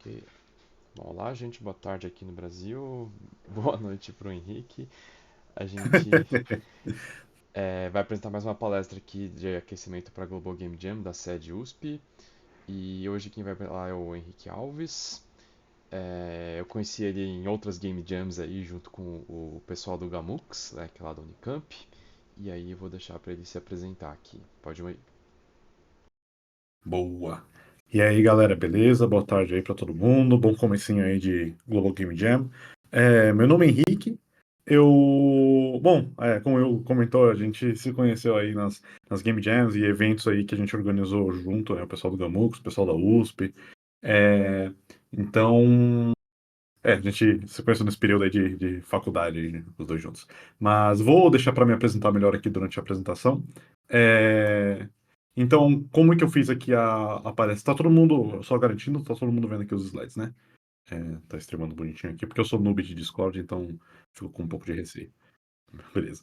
E, bom, olá, gente, boa tarde aqui no Brasil, boa noite para o Henrique. A gente vai apresentar mais uma palestra aqui de aquecimento para a Global Game Jam da sede USP. E hoje quem vai falar é o Henrique Alves. Eu conheci ele em outras Game Jams aí, junto com o pessoal do Gamux, né, que é lá da Unicamp. E aí eu vou deixar para ele se apresentar aqui. Pode ir. Boa. E aí, galera, beleza? Boa tarde aí pra todo mundo. Bom comecinho aí de Global Game Jam. Meu nome é Henrique. Como eu comentou, a gente se conheceu aí nas Game Jams e eventos aí que a gente organizou junto, né? O pessoal do Gamux, o pessoal da USP. É, então, a gente se conheceu nesse período aí de faculdade, aí, né, os dois juntos. Mas vou deixar para me apresentar melhor aqui durante a apresentação. É, Então, como é que eu fiz aqui a palestra? Tá todo mundo, só garantindo, tá todo mundo vendo aqui os slides, né? Tá streamando bonitinho aqui, porque eu sou noob de Discord, então fico com um pouco de receio. Beleza.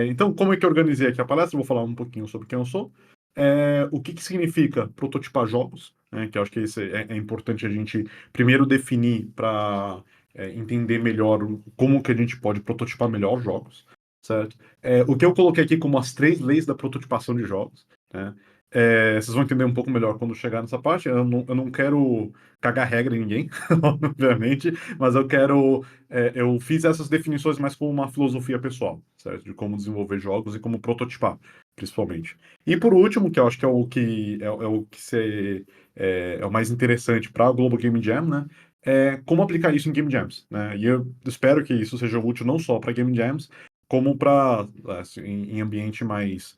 Então, como é que eu organizei aqui a palestra? Eu vou falar um pouquinho sobre quem eu sou, o que que significa prototipar jogos, né, que eu acho que isso é importante a gente primeiro definir para entender melhor como que a gente pode prototipar melhor jogos, certo? O que eu coloquei aqui como as três leis da prototipação de jogos, né? Vocês vão entender um pouco melhor quando chegar nessa parte. Eu não quero cagar regra em ninguém, obviamente, mas eu fiz essas definições mais como uma filosofia pessoal, certo? De como desenvolver jogos e como prototipar, principalmente. E por último, que eu acho que é o mais interessante para o Global Game Jam, né? É como aplicar isso em Game Jams, né? E eu espero que isso seja útil não só para Game Jams, como para em ambiente mais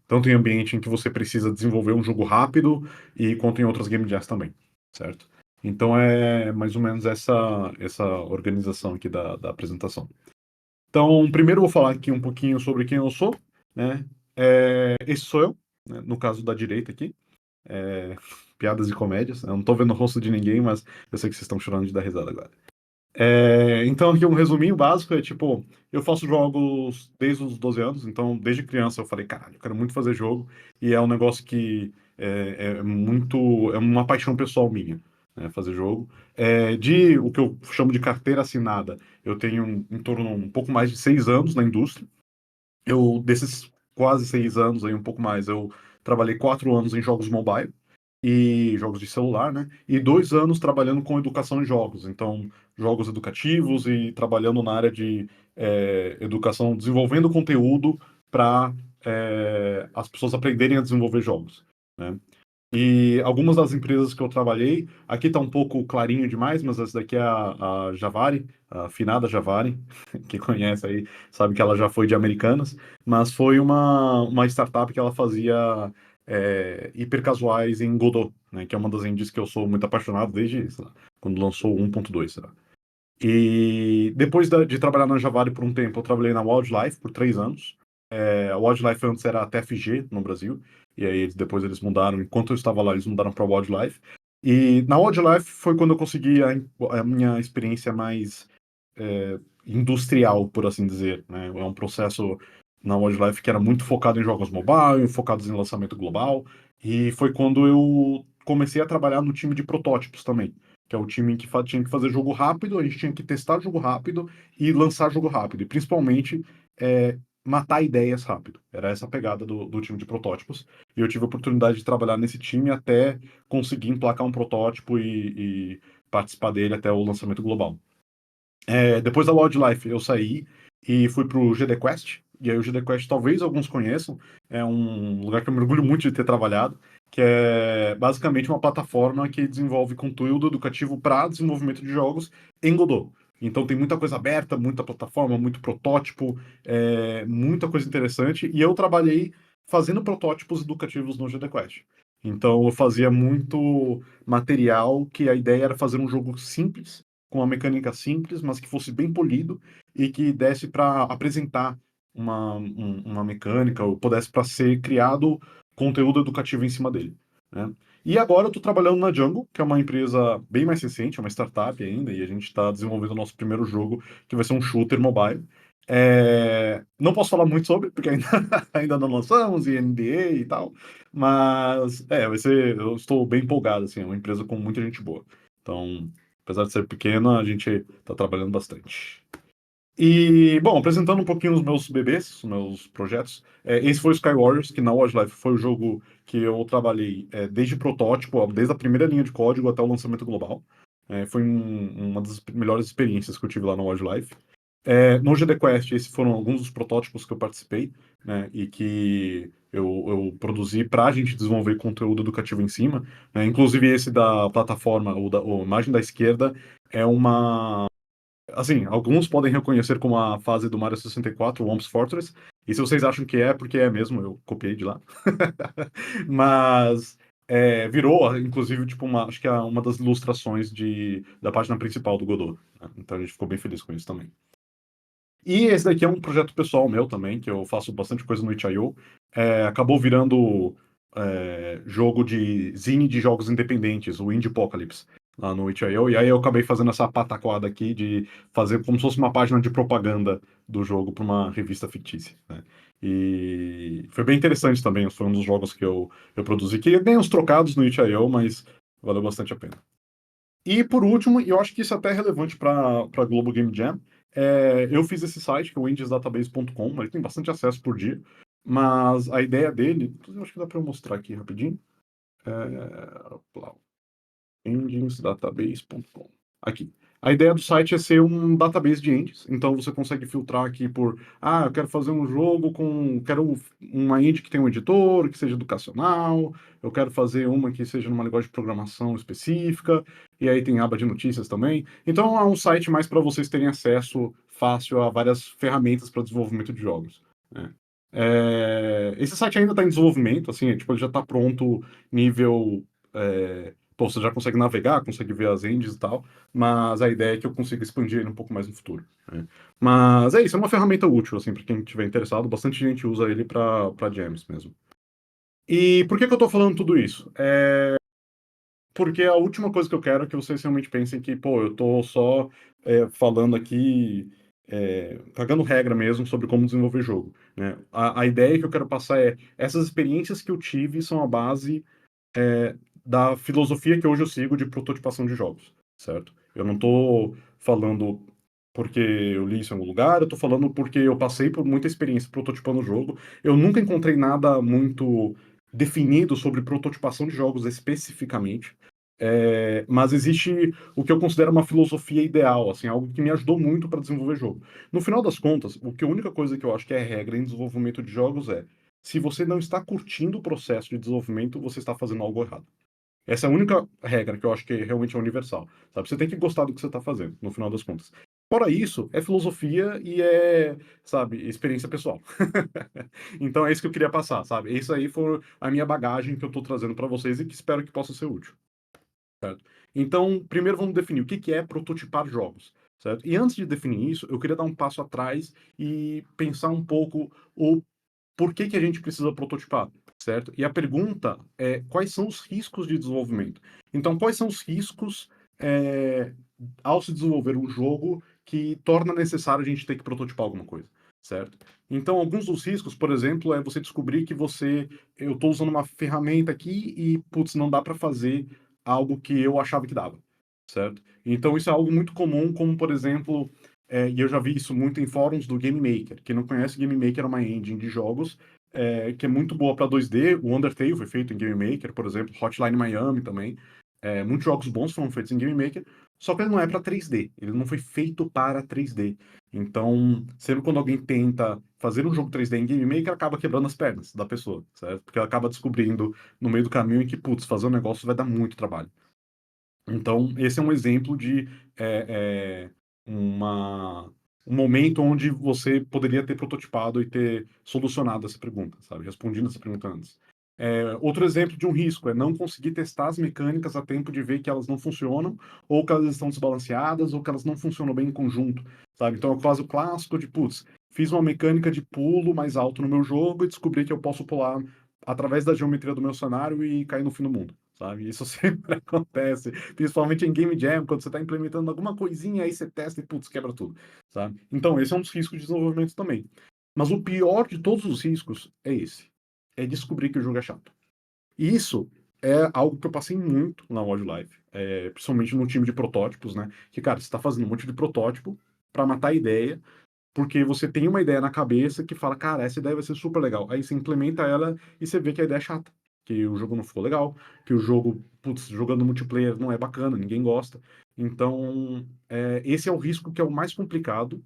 tanto em ambiente em que você precisa desenvolver um jogo rápido e quanto em outras Game Jams também, certo? Então é mais ou menos essa organização aqui da apresentação. Então, primeiro eu vou falar aqui um pouquinho sobre quem eu sou, né? Esse sou eu, né? No caso da direita aqui. É, piadas e comédias. Eu não tô vendo o rosto de ninguém, mas eu sei que vocês estão chorando de dar risada agora. Então, aqui um resuminho básico é tipo, eu faço jogos desde os 12 anos, então desde criança eu falei, caralho, eu quero muito fazer jogo, e é um negócio que é uma paixão pessoal minha, né, fazer jogo. De o que eu chamo de carteira assinada, eu tenho em torno um pouco mais de 6 anos na indústria. Desses quase 6 anos aí, um pouco mais, eu trabalhei 4 anos em jogos mobile e jogos de celular, né? E 2 anos trabalhando com educação em jogos, então jogos educativos e trabalhando na área de educação, desenvolvendo conteúdo para as pessoas aprenderem a desenvolver jogos, né? E algumas das empresas que eu trabalhei, aqui está um pouco clarinho demais, mas essa daqui é a Javari, a finada Javari, que conhece aí, sabe que ela já foi de Americanas, mas foi uma startup que ela fazia hipercasuais em Godot, né, que é uma das engines que eu sou muito apaixonado desde, sei lá, quando lançou o 1.2, sei lá. E depois de trabalhar na Javari por um tempo, eu trabalhei na Wildlife por 3 anos. A Wildlife antes era a TFG no Brasil, e aí depois eles mudaram, enquanto eu estava lá, eles mudaram para Wildlife. E na Wildlife foi quando eu consegui a minha experiência mais industrial, por assim dizer, né? É um processo na Wildlife que era muito focado em jogos mobile, focados em lançamento global, e foi quando eu comecei a trabalhar no time de protótipos também, que é o time que tinha que fazer jogo rápido, a gente tinha que testar jogo rápido e lançar jogo rápido, e principalmente matar ideias rápido. Era essa a pegada do time de protótipos, e eu tive a oportunidade de trabalhar nesse time até conseguir emplacar um protótipo e participar dele até o lançamento global. Depois da Wildlife, eu saí e fui pro GD Quest. E aí o GD Quest, talvez alguns conheçam, é um lugar que eu me orgulho muito de ter trabalhado, que é basicamente uma plataforma que desenvolve conteúdo educativo para desenvolvimento de jogos em Godot. Então tem muita coisa aberta, muita plataforma, muito protótipo, muita coisa interessante. E eu trabalhei fazendo protótipos educativos no GD Quest. Então eu fazia muito material que a ideia era fazer um jogo simples com uma mecânica simples, mas que fosse bem polido e que desse para apresentar uma mecânica ou pudesse para ser criado conteúdo educativo em cima dele, né? E agora eu estou trabalhando na Django, que é uma empresa bem mais recente, é uma startup ainda, e a gente está desenvolvendo o nosso primeiro jogo, que vai ser um shooter mobile. Não posso falar muito sobre, porque ainda, ainda não lançamos, e NDA e tal, mas eu estou bem empolgado, assim, é uma empresa com muita gente boa. Então, apesar de ser pequena, a gente está trabalhando bastante. E, bom, apresentando um pouquinho os meus bebês, os meus projetos, esse foi o Sky Warriors, que na Wildlife foi o jogo que eu trabalhei desde protótipo, ó, desde a primeira linha de código até o lançamento global. Foi uma das melhores experiências que eu tive lá na Wildlife. No GD Quest, esses foram alguns dos protótipos que eu participei, né, e que eu produzi para a gente desenvolver conteúdo educativo em cima. Inclusive esse da plataforma, a imagem da esquerda, é uma assim, alguns podem reconhecer como a fase do Mario 64, o Whomp's Fortress, e se vocês acham que é, porque é mesmo, eu copiei de lá. Mas virou, inclusive, tipo, acho que é uma das ilustrações da página principal do Godot, né? Então a gente ficou bem feliz com isso também. E esse daqui é um projeto pessoal meu também, que eu faço bastante coisa no itch.io. Acabou virando jogo de zine de jogos independentes, o Indie Apocalypse, lá no itch.io. E aí eu acabei fazendo essa pataquada aqui de fazer como se fosse uma página de propaganda do jogo para uma revista fictícia, né? E foi bem interessante também, foi um dos jogos que eu produzi, que eu ganhei uns trocados no itch.io, mas valeu bastante a pena. E por último, e eu acho que isso é até relevante para Global Game Jam, eu fiz esse site, que é o indiesdatabase.com, ele tem bastante acesso por dia, mas a ideia dele, inclusive eu acho que dá para eu mostrar aqui rapidinho, enginesdatabase.com. Aqui. A ideia do site é ser um database de engines, então você consegue filtrar aqui por, eu quero fazer um jogo quero uma engine que tenha um editor, que seja educacional, eu quero fazer uma que seja numa linguagem de programação específica, e aí tem aba de notícias também. Então é um site mais para vocês terem acesso fácil a várias ferramentas para desenvolvimento de jogos, né? Esse site ainda está em desenvolvimento, assim, tipo, ele já está pronto nível pô, você já consegue navegar, consegue ver as engines e tal, mas a ideia é que eu consiga expandir ele um pouco mais no futuro, né? Mas é isso, é uma ferramenta útil, assim, para quem estiver interessado, bastante gente usa ele para jams mesmo. E por que que eu tô falando tudo isso? Porque a última coisa que eu quero é que vocês realmente pensem que, pô, eu tô só falando aqui, cagando regra mesmo sobre como desenvolver jogo, né? A ideia que eu quero passar essas experiências que eu tive são a base é, da filosofia que hoje eu sigo de prototipação de jogos, certo? Eu não tô falando porque eu li isso em algum lugar, eu tô falando porque eu passei por muita experiência prototipando o jogo. Eu nunca encontrei nada muito definido sobre prototipação de jogos especificamente. Mas existe o que eu considero uma filosofia ideal, assim, algo que me ajudou muito para desenvolver jogo. No final das contas, a única coisa que eu acho que é regra em desenvolvimento de jogos se você não está curtindo o processo de desenvolvimento, você está fazendo algo errado. Essa é a única regra que eu acho que realmente é universal, sabe? Você tem que gostar do que você está fazendo, no final das contas. Fora isso, é filosofia e sabe, experiência pessoal. Então é isso que eu queria passar, sabe? Isso aí foi a minha bagagem que eu estou trazendo para vocês e que espero que possa ser útil. Então, primeiro vamos definir o que que é prototipar jogos, certo? E antes de definir isso, eu queria dar um passo atrás e pensar um pouco o por que que a gente precisa prototipar, certo? E a pergunta é quais são os riscos de desenvolvimento? Então, quais são os riscos é, ao se desenvolver um jogo que torna necessário a gente ter que prototipar alguma coisa, certo? Então, alguns dos riscos, por exemplo, é você descobrir que eu estou usando uma ferramenta aqui e, putz, não dá para fazer algo que eu achava que dava, certo? Então, isso é algo muito comum, como, por exemplo, e eu já vi isso muito em fóruns do Game Maker. Quem não conhece, Game Maker é uma engine de jogos que é muito boa para 2D. O Undertale foi feito em Game Maker, por exemplo, Hotline Miami também. Muitos jogos bons foram feitos em Game Maker, só que ele não é para 3D. Ele não foi feito para 3D. Então, sempre quando alguém tenta fazer um jogo 3D em Game Maker, acaba quebrando as pernas da pessoa, certo? Porque ela acaba descobrindo no meio do caminho que, putz, fazer um negócio vai dar muito trabalho. Então, esse é um exemplo de uma, um momento onde você poderia ter prototipado e ter solucionado essa pergunta, sabe? Respondido essa pergunta antes. Outro exemplo de um risco é não conseguir testar as mecânicas a tempo de ver que elas não funcionam, ou que elas estão desbalanceadas, ou que elas não funcionam bem em conjunto, sabe? Então é o caso clássico de, putz, fiz uma mecânica de pulo mais alto no meu jogo e descobri que eu posso pular através da geometria do meu cenário e cair no fim do mundo, sabe? Isso sempre acontece, principalmente em Game Jam, quando você está implementando alguma coisinha, aí você testa e, putz, quebra tudo, sabe? Então, esse é um dos riscos de desenvolvimento também. Mas o pior de todos os riscos é esse, é descobrir que o jogo é chato. E isso é algo que eu passei muito na Wildlife, principalmente no time de protótipos, né? Que, cara, você está fazendo um monte de protótipo para matar a ideia, porque você tem uma ideia na cabeça que fala, cara, essa ideia vai ser super legal. Aí você implementa ela e você vê que a ideia é chata, que o jogo não ficou legal, que o jogo, putz, jogando multiplayer não é bacana, ninguém gosta. Então, esse é o risco que é o mais complicado,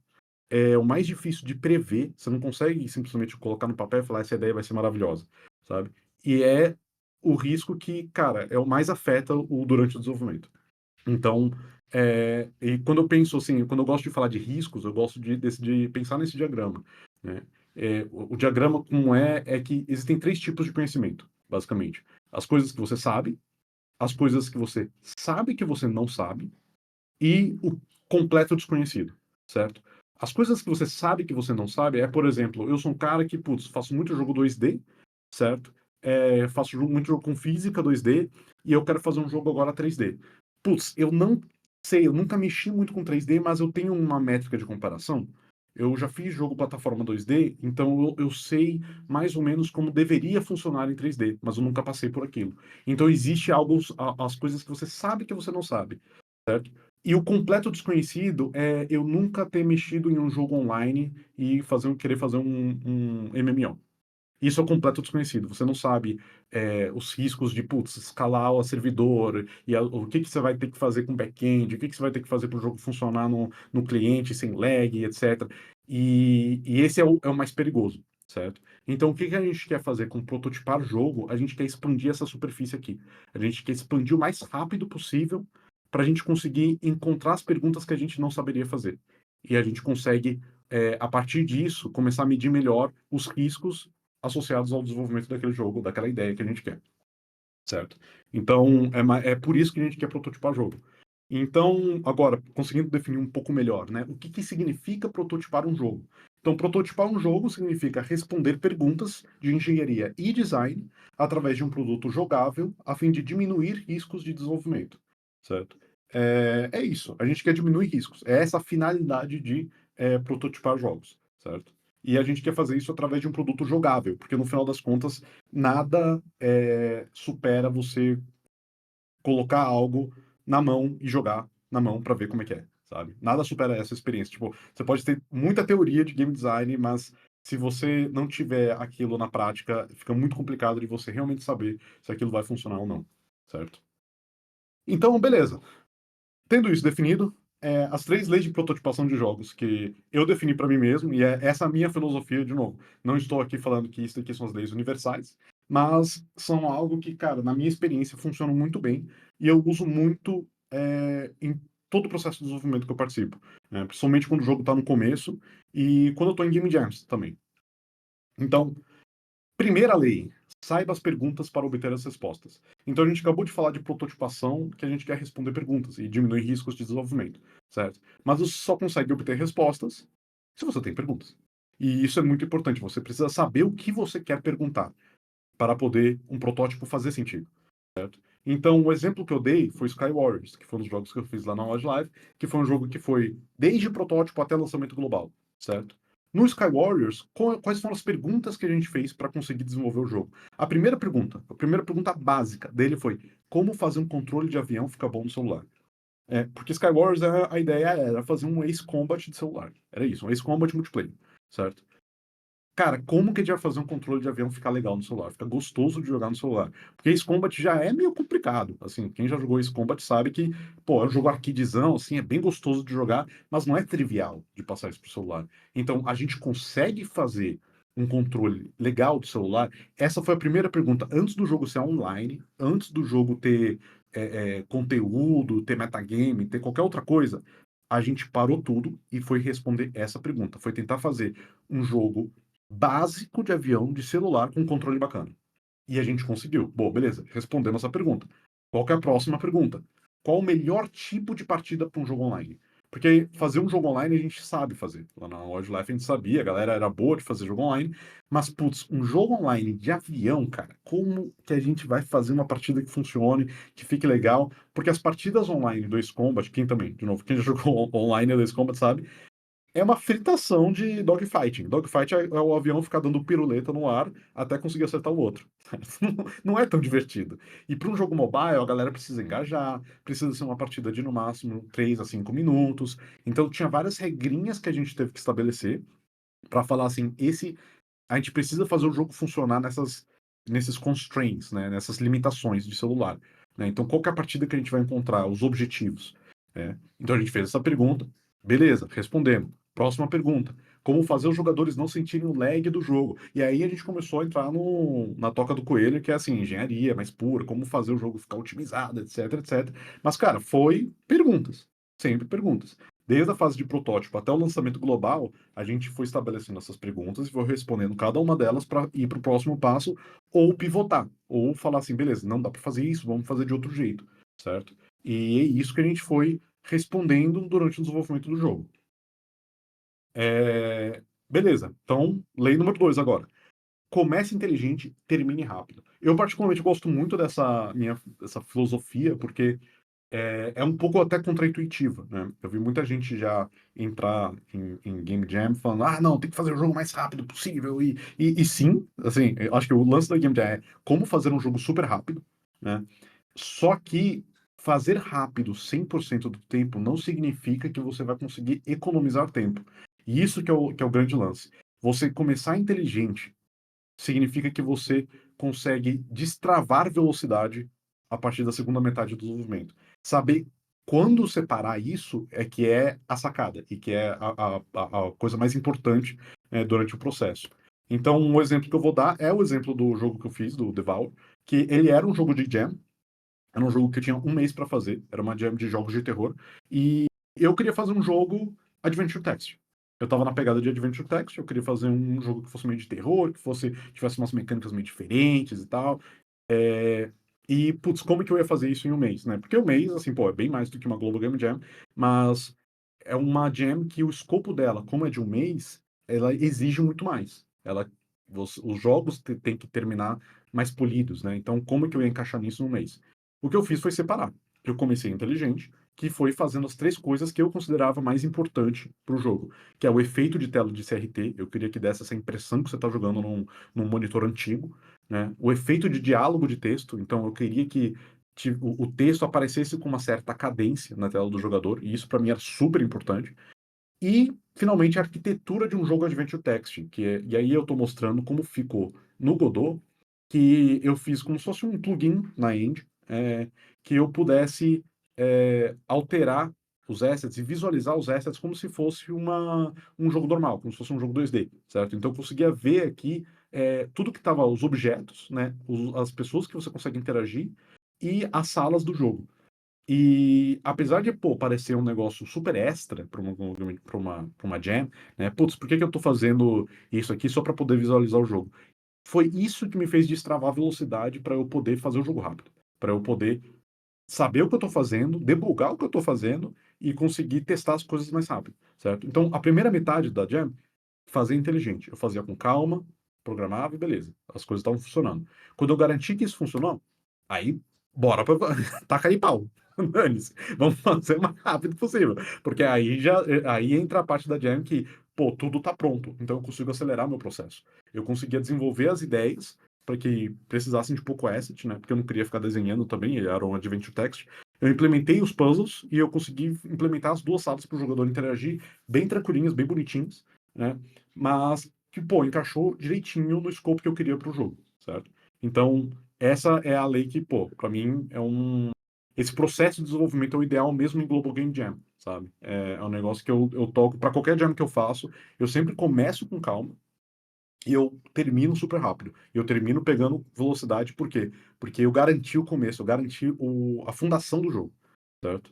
é o mais difícil de prever. Você não consegue simplesmente colocar no papel e falar, essa ideia vai ser maravilhosa, sabe? E é o risco que, cara, é o mais afeta o durante o desenvolvimento. Então, e quando eu penso assim, quando eu gosto de falar de riscos, eu gosto de pensar nesse diagrama, né? O diagrama como é que existem três tipos de conhecimento, basicamente. As coisas que você sabe, as coisas que você sabe que você não sabe e o completo desconhecido, certo? As coisas que você sabe que você não sabe é, por exemplo, eu sou um cara que, putz, faço muito jogo 2D, certo? Faço muito jogo com física 2D e eu quero fazer um jogo agora 3D. Putz, eu não sei, eu nunca mexi muito com 3D, mas eu tenho uma métrica de comparação. Eu já fiz jogo plataforma 2D, então eu sei mais ou menos como deveria funcionar em 3D, mas eu nunca passei por aquilo. Então existe algo, as coisas que você sabe que você não sabe, certo? E o completo desconhecido é eu nunca ter mexido em um jogo online e querer fazer um MMO. Isso é o completo desconhecido. Você não sabe os riscos de, putz, escalar o servidor, e o que, que você vai ter que fazer com back-end, o que, que você vai ter que fazer para o jogo funcionar no cliente sem lag, etc. E esse é o mais perigoso, certo? Então, o que, que a gente quer fazer com prototipar o jogo? A gente quer expandir essa superfície aqui. A gente quer expandir o mais rápido possível para a gente conseguir encontrar as perguntas que a gente não saberia fazer. E a gente consegue, a partir disso, começar a medir melhor os riscos associados ao desenvolvimento daquele jogo, daquela ideia que a gente quer, certo? Então, é por isso que a gente quer prototipar jogo. Então, agora, conseguindo definir um pouco melhor, né? O que que significa prototipar um jogo? Então, prototipar um jogo significa responder perguntas de engenharia e design através de um produto jogável, a fim de diminuir riscos de desenvolvimento, certo? É isso. A gente quer diminuir riscos. É essa a finalidade de prototipar jogos, certo? E a gente quer fazer isso através de um produto jogável, porque no final das contas, nada supera você colocar algo na mão e jogar na mão para ver como é que é, sabe? Nada supera essa experiência. Tipo, você pode ter muita teoria de game design, mas se você não tiver aquilo na prática, fica muito complicado de você realmente saber se aquilo vai funcionar ou não, certo? Então, beleza. Tendo isso definido, as três leis de prototipação de jogos que eu defini para mim mesmo, e é essa a minha filosofia, de novo. Não estou aqui falando que isso aqui são as leis universais, mas são algo que, cara, na minha experiência, funcionam muito bem e eu uso muito em todo o processo de desenvolvimento que eu participo. Principalmente quando o jogo está no começo e quando eu estou em Game Jams também. Então, primeira lei, saiba as perguntas para obter as respostas. Então a gente acabou de falar de prototipação, que a gente quer responder perguntas e diminuir riscos de desenvolvimento, certo? Mas você só consegue obter respostas se você tem perguntas. E isso é muito importante, você precisa saber o que você quer perguntar para poder um protótipo fazer sentido. Então, o exemplo que eu dei foi Sky Warriors, que foi um dos jogos que eu fiz lá na Odd Live, que foi um jogo que foi desde protótipo até lançamento global, certo? No Sky Warriors, quais foram as perguntas que a gente fez para conseguir desenvolver o jogo? A primeira pergunta básica dele foi como fazer um controle de avião ficar bom no celular. Porque Sky Wars, a ideia era fazer um Ace Combat de celular. Era isso, um Ace Combat multiplayer, certo? Cara, como que a gente vai fazer um controle de avião ficar legal no celular? Fica gostoso de jogar no celular. Porque Ace Combat já é meio complicado. Assim, quem já jogou Ace Combat sabe que, pô, é um jogo arcadezão, assim, é bem gostoso de jogar, mas não é trivial de passar isso pro celular. Então, a gente consegue fazer um controle legal do celular? Essa foi a primeira pergunta. Antes do jogo ser online, antes do jogo ter conteúdo, ter metagame, ter qualquer outra coisa, a gente parou tudo e foi responder essa pergunta. Foi tentar fazer um jogo básico de avião de celular com controle bacana. E a gente conseguiu. Bom, beleza, respondendo essa pergunta. Qual que é a próxima pergunta? Qual o melhor tipo de partida para um jogo online? Porque fazer um jogo online a gente sabe fazer. Lá na Wildlife a gente sabia, a galera era boa de fazer jogo online, mas, putz, um jogo online de avião, cara, como que a gente vai fazer uma partida que funcione, que fique legal? Porque as partidas online do Ace Combat, quem também, de novo, quem já jogou online do Ace Combat sabe, é uma fritação de dogfighting. Dogfight é o avião ficar dando piruleta no ar até conseguir acertar o outro. Não é tão divertido. E para um jogo mobile, a galera precisa engajar, precisa ser uma partida de no máximo 3 a 5 minutos. Então tinha várias regrinhas que a gente teve que estabelecer para falar assim, a gente precisa fazer o jogo funcionar nesses constraints, né? Nessas limitações de celular. Né? Então, qual que é a partida que a gente vai encontrar? Os objetivos. Né? Então, a gente fez essa pergunta. Beleza, respondemos. Próxima pergunta. Como fazer os jogadores não sentirem o lag do jogo? E aí a gente começou a entrar na toca do coelho, que é assim, engenharia mais pura, como fazer o jogo ficar otimizado, etc, etc. Mas, cara, foi perguntas. Sempre perguntas. Desde a fase de protótipo até o lançamento global, a gente foi estabelecendo essas perguntas e foi respondendo cada uma delas para ir para o próximo passo, ou pivotar, ou falar assim, beleza, não dá para fazer isso, vamos fazer de outro jeito, certo? E é isso que a gente foi respondendo durante o desenvolvimento do jogo. Beleza, então, lei número 2 agora. Comece inteligente, termine rápido. Eu, particularmente, gosto muito dessa filosofia, porque é um pouco até contraintuitiva, né? Eu vi muita gente já entrar em Game Jam falando, ah, não, tem que fazer o jogo mais rápido possível. E sim, assim, eu acho que o lance da Game Jam é como fazer um jogo super rápido, né? Só que fazer rápido 100% do tempo não significa que você vai conseguir economizar tempo. E isso que é o grande lance. Você começar inteligente significa que você consegue destravar velocidade a partir da segunda metade do desenvolvimento. Saber quando separar isso é que é a sacada e que é a coisa mais importante durante o processo. Então, um exemplo que eu vou dar é o exemplo do jogo que eu fiz, do Devour, que ele era um jogo de jam, era um jogo que eu tinha um mês para fazer, era uma jam de jogos de terror, e eu queria fazer um jogo Adventure Text. Eu tava na pegada de Adventure Text, eu queria fazer um jogo que fosse meio de terror, tivesse umas mecânicas meio diferentes e tal. É, E, putz, como que eu ia fazer isso em um mês, né? Porque um mês, assim, pô, é bem mais do que uma Global Game Jam, mas é uma jam que o escopo dela, como é de um mês, ela exige muito mais. Os jogos têm que terminar mais polidos, né? Então, como que eu ia encaixar nisso num mês? O que eu fiz foi separar. Eu comecei inteligente, que foi fazendo as três coisas que eu considerava mais importante para o jogo, que é o efeito de tela de CRT. Eu queria que desse essa impressão que você está jogando num monitor antigo, né? O efeito de diálogo de texto. Então, eu queria que o texto aparecesse com uma certa cadência na tela do jogador, e isso para mim era super importante. E, finalmente, a arquitetura de um jogo Adventure Text, e aí eu estou mostrando como ficou no Godot, que eu fiz como se fosse um plugin na End, que eu pudesse alterar os assets e visualizar os assets como se fosse um jogo normal, como se fosse um jogo 2D, certo? Então eu conseguia ver aqui tudo que estava, os objetos, né, as pessoas que você consegue interagir e as salas do jogo. E apesar de, pô, parecer um negócio super extra para uma jam, né? Putz, por que que eu tô fazendo isso aqui só para poder visualizar o jogo? Foi isso que me fez destravar a velocidade para eu poder fazer o jogo rápido, para eu poder saber o que eu tô fazendo, debugar o que eu tô fazendo e conseguir testar as coisas mais rápido, certo? Então, a primeira metade da jam, fazer inteligente. Eu fazia com calma, programava e beleza. As coisas estavam funcionando. Quando eu garanti que isso funcionou, aí, bora pra... taca aí pau. Dane-se. Vamos fazer o mais rápido possível. Porque aí entra a parte da jam que, pô, tudo tá pronto. Então eu consigo acelerar meu processo. Eu conseguia desenvolver as ideias para que precisassem de pouco asset, né? Porque eu não queria ficar desenhando também, era um adventure text. Eu implementei os puzzles e eu consegui implementar as duas salas para o jogador interagir bem tranquilinhas, bem bonitinhas, né? Mas que, pô, encaixou direitinho no escopo que eu queria para o jogo, certo? Então, essa é a lei que, pô, para mim esse processo de desenvolvimento é o ideal mesmo em Global Game Jam, sabe? É um negócio que eu toco para qualquer jam que eu faço, eu sempre começo com calma e eu termino super rápido. Eu termino pegando velocidade, por quê? Porque eu garanti o começo, eu garanti a fundação do jogo, certo?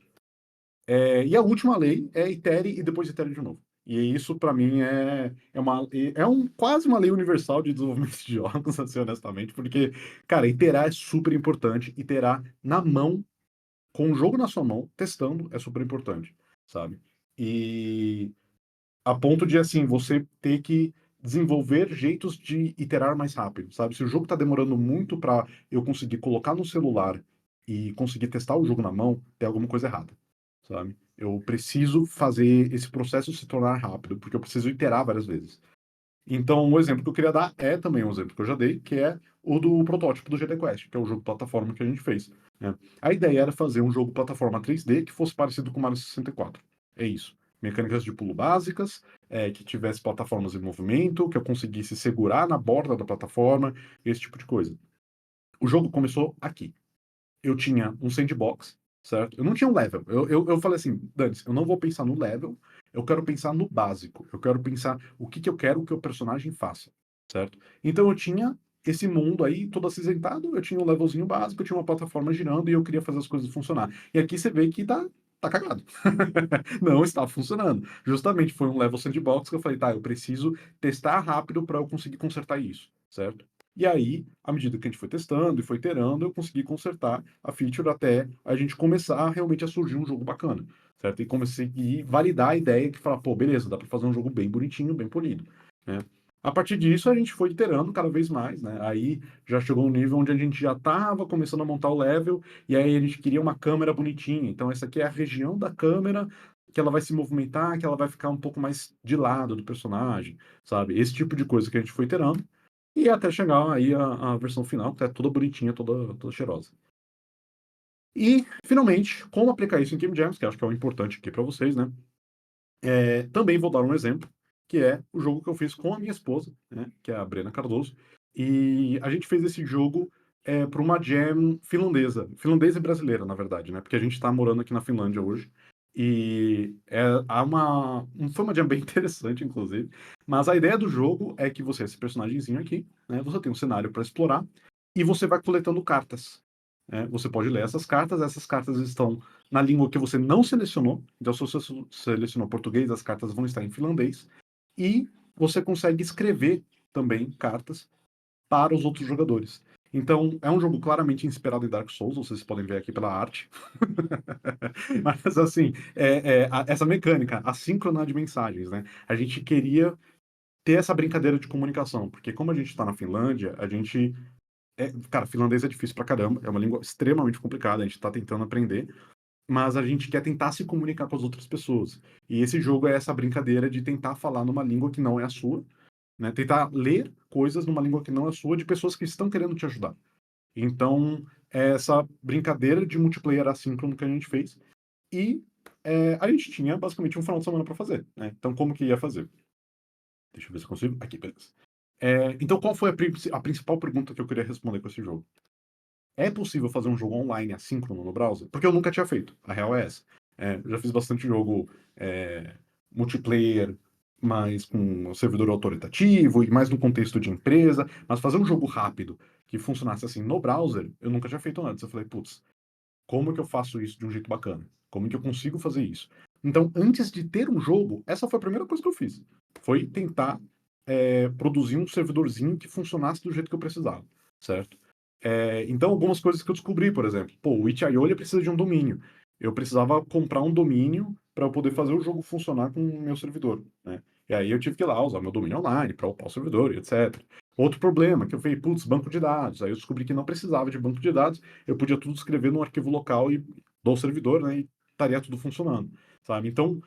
E a última lei é itere e depois itere de novo. E isso, para mim, quase uma lei universal de desenvolvimento de jogos, assim, honestamente, porque, cara, iterar é super importante, iterar na mão, com o jogo na sua mão, testando, é super importante, sabe? E a ponto de, assim, você ter que desenvolver jeitos de iterar mais rápido, sabe? Se o jogo tá demorando muito para eu conseguir colocar no celular e conseguir testar o jogo na mão, tem alguma coisa errada, sabe? Eu preciso fazer esse processo se tornar rápido, porque eu preciso iterar várias vezes. Então, o exemplo que eu queria dar é também um exemplo que eu já dei, que é o do protótipo do GT Quest, que é o jogo plataforma que a gente fez, né? A ideia era fazer um jogo plataforma 3D que fosse parecido com o Mario 64. É isso. Mecânicas de pulo básicas, que tivesse plataformas em movimento, que eu conseguisse segurar na borda da plataforma, esse tipo de coisa. O jogo começou aqui. Eu tinha um sandbox, certo? Eu não tinha um level. Eu falei assim, Dani, eu não vou pensar no level, eu quero pensar no básico. Eu quero pensar o que eu quero que o personagem faça, certo? Então eu tinha esse mundo aí todo acinzentado, eu tinha um levelzinho básico, eu tinha uma plataforma girando e eu queria fazer as coisas funcionar. E aqui você vê que tá cagado. Não está funcionando. Justamente foi um level sandbox que eu falei, tá, eu preciso testar rápido para eu conseguir consertar isso, certo? E aí, à medida que a gente foi testando e foi iterando, eu consegui consertar a feature até a gente começar realmente a surgir um jogo bacana, certo? E comecei a validar a ideia que falar, pô, beleza, dá para fazer um jogo bem bonitinho, bem polido, né? A partir disso, a gente foi iterando cada vez mais, né? Aí já chegou um nível onde a gente já estava começando a montar o level, e aí a gente queria uma câmera bonitinha. Então, essa aqui é a região da câmera que ela vai se movimentar, que ela vai ficar um pouco mais de lado do personagem, sabe? Esse tipo de coisa que a gente foi iterando. E até chegar aí a versão final, que é toda bonitinha, toda cheirosa. E, finalmente, como aplicar isso em Game Jams, que acho que é o importante aqui para vocês, né? Também vou dar um exemplo, que é o jogo que eu fiz com a minha esposa, né? Que é a Brena Cardoso. E a gente fez esse jogo para uma jam finlandesa e brasileira, na verdade, né? Porque a gente está morando aqui na Finlândia hoje. E foi uma jam bem interessante, inclusive. Mas a ideia do jogo é que você é esse personagemzinho aqui, né? Você tem um cenário para explorar e você vai coletando cartas, né? Você pode ler essas cartas estão na língua que você não selecionou. Então, se você selecionou português, as cartas vão estar em finlandês. E você consegue escrever também cartas para os outros jogadores. Então, é um jogo claramente inspirado em Dark Souls, vocês podem ver aqui pela arte. Mas, assim, essa mecânica, assíncrona de mensagens, né? A gente queria ter essa brincadeira de comunicação, porque como a gente está na Finlândia, a gente. Cara, finlandês é difícil pra caramba, é uma língua extremamente complicada, a gente está tentando aprender, mas a gente quer tentar se comunicar com as outras pessoas. E esse jogo é essa brincadeira de tentar falar numa língua que não é a sua, né? Tentar ler coisas numa língua que não é a sua de pessoas que estão querendo te ajudar. Então, é essa brincadeira de multiplayer assíncrono que a gente fez. E a gente tinha basicamente um final de semana para fazer, né? Então, como que ia fazer? Deixa eu ver se eu consigo. Aqui, beleza. Então, qual foi a principal pergunta que eu queria responder com esse jogo? É possível fazer um jogo online assíncrono no browser? Porque eu nunca tinha feito. A real é essa. Eu já fiz bastante jogo multiplayer, mais com o servidor autoritativo e mais no contexto de empresa. Mas fazer um jogo rápido que funcionasse assim no browser, eu nunca tinha feito antes. Eu falei, putz, como que eu faço isso de um jeito bacana? Como que eu consigo fazer isso? Então, antes de ter um jogo, essa foi a primeira coisa que eu fiz. Foi tentar produzir um servidorzinho que funcionasse do jeito que eu precisava, certo? Então, algumas coisas que eu descobri, por exemplo, pô, o itch.io ele precisa de um domínio. Eu precisava comprar um domínio para eu poder fazer o jogo funcionar com o meu servidor, né? E aí eu tive que ir lá usar meu domínio online para upar o servidor e etc. Outro problema que eu falei, putz, banco de dados. Aí eu descobri que não precisava de banco de dados, eu podia tudo escrever num arquivo local e do servidor, né? E estaria tudo funcionando, sabe? Então,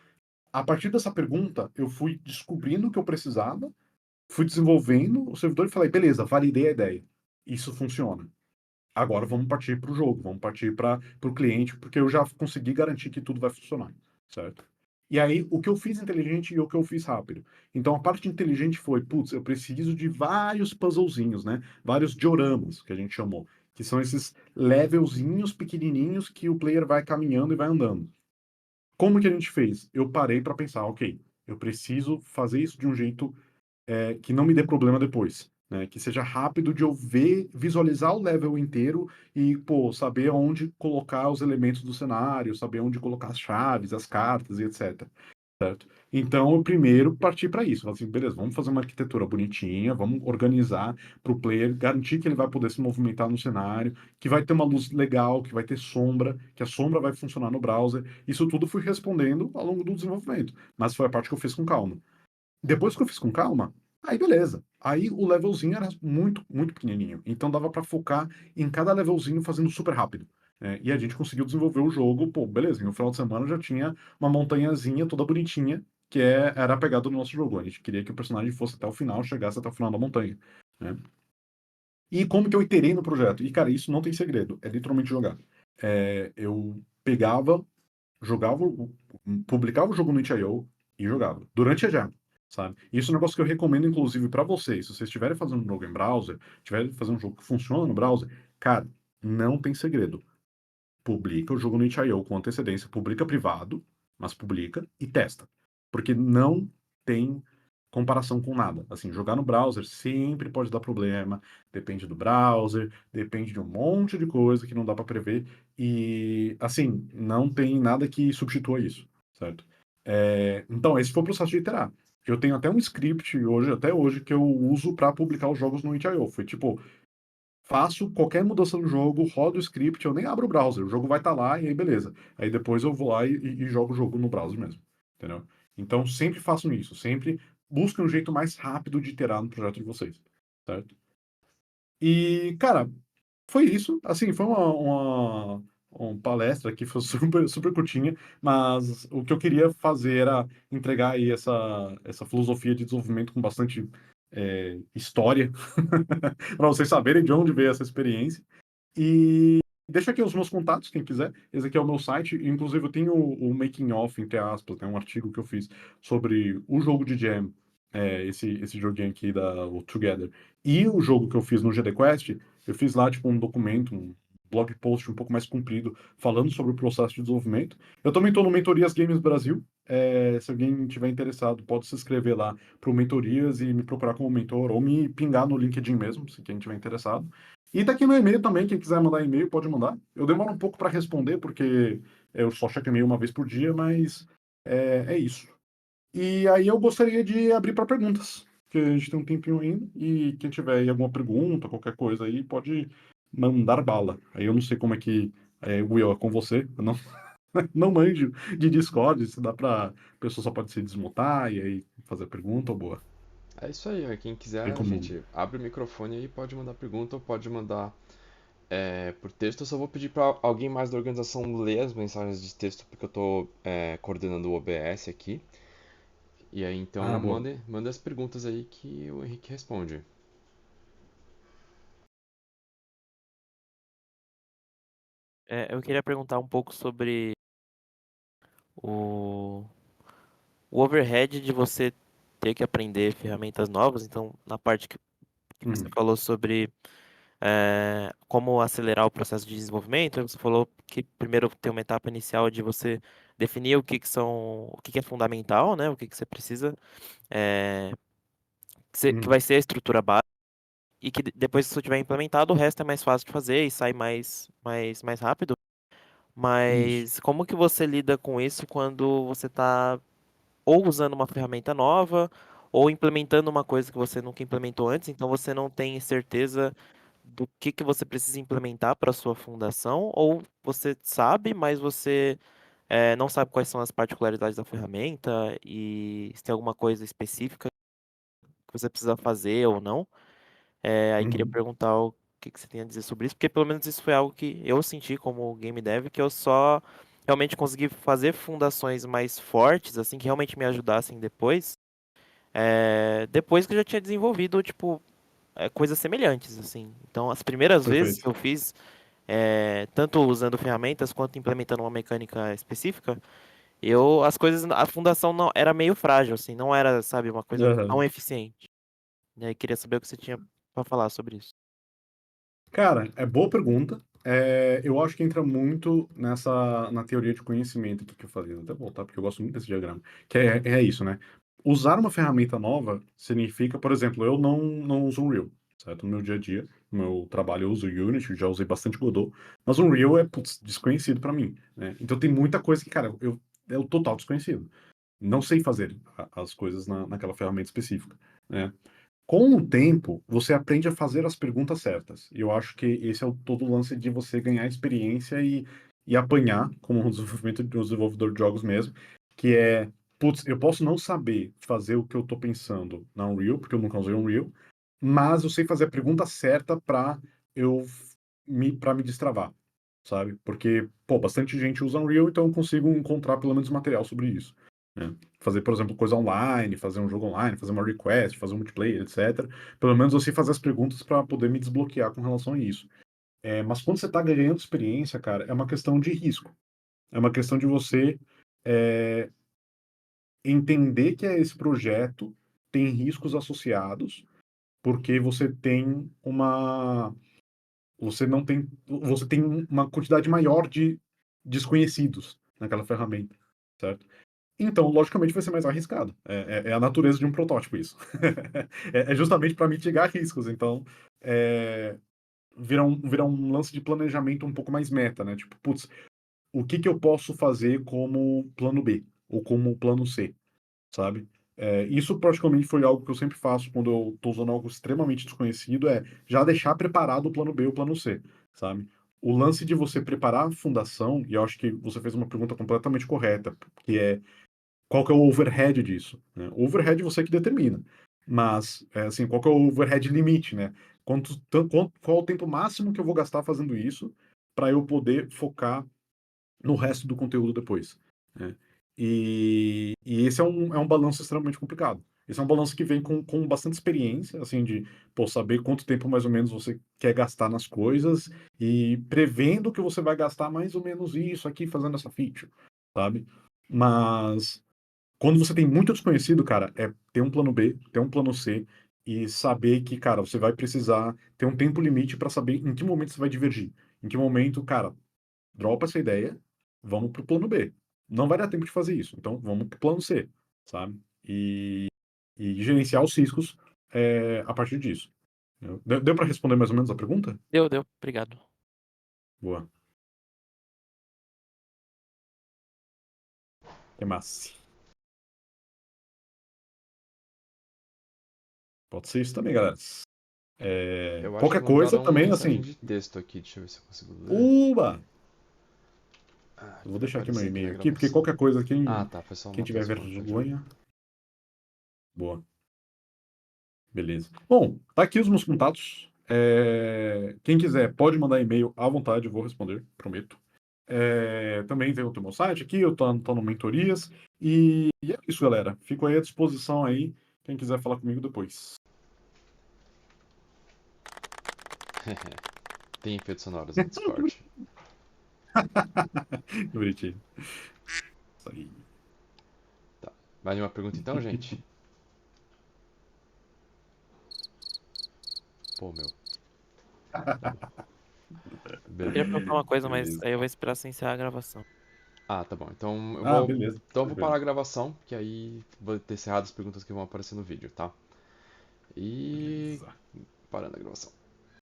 a partir dessa pergunta, eu fui descobrindo o que eu precisava, fui desenvolvendo o servidor e falei, beleza, validei a ideia. Isso funciona. Agora vamos partir para o jogo, vamos partir para o cliente, porque eu já consegui garantir que tudo vai funcionar, certo? E aí, o que eu fiz inteligente e o que eu fiz rápido. Então, a parte inteligente foi, putz, eu preciso de vários puzzlezinhos, né? Vários dioramas, que a gente chamou, que são esses levelzinhos pequenininhos que o player vai caminhando e vai andando. Como que a gente fez? Eu parei para pensar, ok, eu preciso fazer isso de um jeito que não me dê problema depois, né? Que seja rápido de eu ver, visualizar o level inteiro e, pô, saber onde colocar os elementos do cenário, saber onde colocar as chaves, as cartas e etc. certo? Então, eu primeiro parti para isso. Falei assim, beleza, vamos fazer uma arquitetura bonitinha, vamos organizar para o player, garantir que ele vai poder se movimentar no cenário, que vai ter uma luz legal, que vai ter sombra, que a sombra vai funcionar no browser. Isso tudo fui respondendo ao longo do desenvolvimento, mas foi a parte que eu fiz com calma. Depois que eu fiz com calma, aí beleza. Aí o levelzinho era muito, muito pequenininho. Então dava para focar em cada levelzinho fazendo super rápido. E a gente conseguiu desenvolver o jogo, pô, beleza. Em um final de semana já tinha uma montanhazinha toda bonitinha, era a pegada do nosso jogo. A gente queria que o personagem fosse até o final, chegasse até o final da montanha, né? E como que eu iterei no projeto? E, cara, isso não tem segredo. É literalmente jogar. Eu pegava, jogava, publicava o jogo no itch.io e jogava. Durante a jam, sabe? Isso é um negócio que eu recomendo, inclusive, para vocês. Se vocês estiverem fazendo um jogo em browser, estiverem fazendo um jogo que funciona no browser, cara, não tem segredo. Publica o jogo no itch.io com antecedência, publica privado, mas publica e testa. Porque não tem comparação com nada. Assim, jogar no browser sempre pode dar problema, depende do browser, depende de um monte de coisa que não dá para prever e, assim, não tem nada que substitua isso, certo? Então, esse foi o processo de iterar. Eu tenho até um script hoje, até hoje, que eu uso para publicar os jogos no itch.io. Foi tipo, faço qualquer mudança no jogo, rodo o script, eu nem abro o browser, o jogo vai estar lá e aí beleza. Aí depois eu vou lá e jogo o jogo no browser mesmo, entendeu? Então sempre façam isso, sempre busquem um jeito mais rápido de iterar no projeto de vocês, certo? E, cara, foi isso. Assim, foi uma palestra que foi super, super curtinha, mas o que eu queria fazer era entregar aí essa filosofia de desenvolvimento com bastante história, para vocês saberem de onde veio essa experiência. E deixa aqui os meus contatos, quem quiser. Esse aqui é o meu site. Inclusive, eu tenho o making of, entre aspas, né, um artigo que eu fiz sobre o jogo de Jam, esse joguinho aqui o Together, e o jogo que eu fiz no GD Quest. Eu fiz lá, tipo, um documento, um blog post um pouco mais comprido, falando sobre o processo de desenvolvimento. Eu também estou no Mentorias Games Brasil. Se alguém tiver interessado, pode se inscrever lá para o Mentorias e me procurar como mentor, ou me pingar no LinkedIn mesmo, se quem tiver interessado. E tá aqui meu e-mail também, quem quiser mandar e-mail pode mandar. Eu demoro um pouco para responder, porque eu só checo e-mail uma vez por dia, mas é isso. E aí eu gostaria de abrir para perguntas, porque a gente tem um tempinho ainda, e quem tiver aí alguma pergunta, qualquer coisa aí, pode mandar bala. Aí eu não sei como é que Will, é com você, eu não, não manjo de Discord, se dá pra a pessoa só pode se desmutar e aí fazer pergunta ou boa. É isso aí, ó. Quem quiser, Tem a como. gente abre o microfone aí, pode mandar pergunta ou pode mandar por texto. Eu só vou pedir para alguém mais da organização ler as mensagens de texto, porque eu tô coordenando o OBS aqui. E aí, então, Ah, boa. manda as perguntas aí que o Henrique responde. Eu queria perguntar um pouco sobre o, o overhead de você ter que aprender ferramentas novas. Então, na parte que você Uhum. falou sobre como acelerar o processo de desenvolvimento, você falou que primeiro tem uma etapa inicial de você definir o que que é fundamental, né? O que que você precisa, é, que Uhum. vai ser a estrutura básica. E que depois que isso tiver implementado, o resto é mais fácil de fazer e sai mais rápido. Isso. Mas como que você lida com isso quando você está ou usando uma ferramenta nova ou implementando uma coisa que você nunca implementou antes, então você não tem certeza do que você precisa implementar para sua fundação, ou você sabe, mas você não sabe quais são as particularidades da ferramenta e se tem alguma coisa específica que você precisa fazer ou não. Aí queria Uhum. perguntar o que você tem a dizer sobre isso, porque pelo menos isso foi algo que eu senti como game dev, que eu só realmente consegui fazer fundações mais fortes, assim, que realmente me ajudassem depois que eu já tinha desenvolvido, tipo, coisas semelhantes, assim. Então, as primeiras vezes que Perfeito. eu fiz, tanto usando ferramentas quanto implementando uma mecânica específica, a fundação não era meio frágil, assim, não era, sabe, uma coisa tão Aham. eficiente. E aí queria saber o que você tinha para falar sobre isso. Cara, é boa pergunta. Eu acho que entra muito na teoria de conhecimento aqui que eu falei. Vou até voltar, porque eu gosto muito desse diagrama. Que é isso, né? Usar uma ferramenta nova significa, por exemplo, eu não uso Unreal, certo? No meu dia a dia, no meu trabalho eu uso Unity, já usei bastante Godot, mas Unreal é, putz, desconhecido para mim, né? Então tem muita coisa que, cara, é o total desconhecido. não sei fazer as coisas naquela ferramenta específica, né? Com o tempo, você aprende a fazer as perguntas certas. E eu acho que esse é todo o lance de você ganhar experiência e apanhar, como um desenvolvimento de um desenvolvedor de jogos mesmo, que é, putz, eu posso não saber fazer o que eu tô pensando na Unreal, porque eu nunca usei Unreal, mas eu sei fazer a pergunta certa para me destravar, sabe? Porque, pô, bastante gente usa Unreal, então eu consigo encontrar pelo menos material sobre isso, né? Fazer, por exemplo, coisa online, fazer um jogo online, fazer uma request, fazer um multiplayer, etc. Pelo menos eu sei fazer as perguntas para poder me desbloquear com relação a isso. Mas quando você está ganhando experiência, cara, é uma questão de risco. É uma questão de você é, entender que esse projeto tem riscos associados, porque você tem uma quantidade maior de desconhecidos naquela ferramenta, certo? Então, logicamente, vai ser mais arriscado. É a natureza de um protótipo isso. É justamente para mitigar riscos. Então, é, vira um lance de planejamento um pouco mais meta, né? Tipo, putz, o que que eu posso fazer como plano B ou como plano C, sabe? Isso praticamente foi algo que eu sempre faço quando eu estou usando algo extremamente desconhecido, é já deixar preparado o plano B e o plano C, sabe? O lance de você preparar a fundação, e eu acho que você fez uma pergunta completamente correta, que é qual que é o overhead disso, né? O overhead você que determina, mas assim, qual que é o overhead limite, né? Qual o tempo máximo que eu vou gastar fazendo isso para eu poder focar no resto do conteúdo depois, né? E esse é um balanço extremamente complicado. Esse é um balanço que vem com bastante experiência, assim, de pô, saber quanto tempo mais ou menos você quer gastar nas coisas e prevendo que você vai gastar mais ou menos isso aqui fazendo essa feature, sabe? Mas quando você tem muito desconhecido, cara, é ter um plano B, ter um plano C e saber que, cara, você vai precisar ter um tempo limite para saber em que momento você vai divergir. Em que momento, cara, dropa essa ideia, vamos pro plano B. Não vai dar tempo de fazer isso, então vamos pro plano C, sabe? E gerenciar os riscos a partir disso. Deu para responder mais ou menos a pergunta? Deu. Obrigado. Boa. Que massa. Pode ser isso também, galera. Eu acho que Qualquer coisa mandaram uma também, mensagem assim. de texto aqui, deixa eu ver se eu consigo ler. Uba! Ah, Eu vou vai deixar aqui meu aparecer aqui na e-mail aqui, porque gravação. qualquer coisa, Ah, quem, tá, foi só o quem tiver Matheus falando, pode ver. vergonha. Boa, beleza. Bom, tá aqui os meus contatos. Quem quiser pode mandar e-mail à vontade, eu vou responder, prometo. Também tem o meu site aqui, eu tô no Mentorias. E é isso, galera. Fico aí à disposição aí, quem quiser falar comigo depois. Tem efeitos sonoros no Discord. Bonitinho. Isso aí. Tá. Mais uma pergunta então, gente? Pô, meu. Tá bom. Eu queria perguntar uma coisa, mas Beleza. aí eu vou esperar você encerrar a gravação. Ah, tá bom. Então eu Ah, vou. beleza. Então eu vou parar Tranquilo. a gravação, que aí vou ter encerrado as perguntas que vão aparecer no vídeo, tá? E. Beleza. Parando a gravação.